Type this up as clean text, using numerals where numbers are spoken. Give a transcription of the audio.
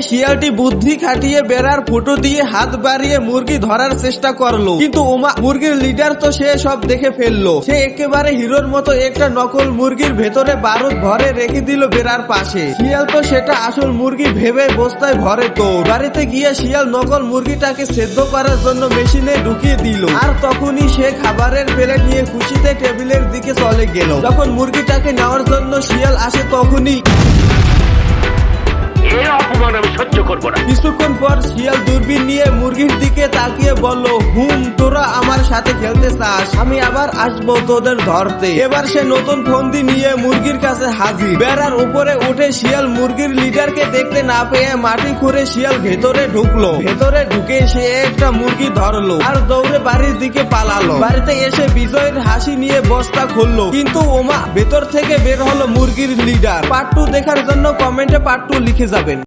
শিয়ালটি বুদ্ধি খাটিয়ে বেড়ার ফুটো দিয়ে হাত বাড়িয়ে মুরগি ধরার চেষ্টা করলো, কিন্তু ওমা মুরগির লিডার তো সে সব দেখে ফেললো। সে একেবারে হিরোর মতো একটা নকল মুরগির ভেতরে বারুদ ভরে রেখে দিল বেড়ার পাশে। শিয়াল তো সেটা আসল মুরগি ভেবে বস্তায় ভরে। তো বাড়িতে গিয়ে শিয়াল নকল মুরগিটাকে সেদ্ধ করার জন্য মেশিনে ঢুকিয়ে দিল, আর তখনই সে খাবারের প্লেট নিয়ে খুশিতে টেবিলের দিকে চলে গেল। যখন মুরগিটাকে নেওয়ার জন্য শিয়াল আসে তখনই অপমান আমি সহ্য করবো না। কিছুক্ষণ পর শিয়াল দূরবীন নিয়ে মুরগির দিকে তাকিয়ে বলল, তোরা আমার সাথে খেলতে চাস, আমি আবার আসবো তোদের ধরতে। এবার সে নতুন ফন্দি নিয়ে মুরগির কাছে হাজির। বেড়ার উপরে উঠে শিয়াল মুরগির লিডারকে দেখতে না পেয়ে মাটি খুঁড়ে শিয়াল ভেতরে ঢুকলো। ভেতরে ঢুকে সে একটা মুরগি ধরলো আর দৌড়ে বাড়ির দিকে পালালো। বাড়িতে এসে বিজয়ের হাসি নিয়ে বস্তা খুললো, কিন্তু ওমা ভেতর থেকে বের হলো মুরগির লিডার। পার্ট 2 দেখার জন্য কমেন্টে পার্ট 2 লিখে যাবেন।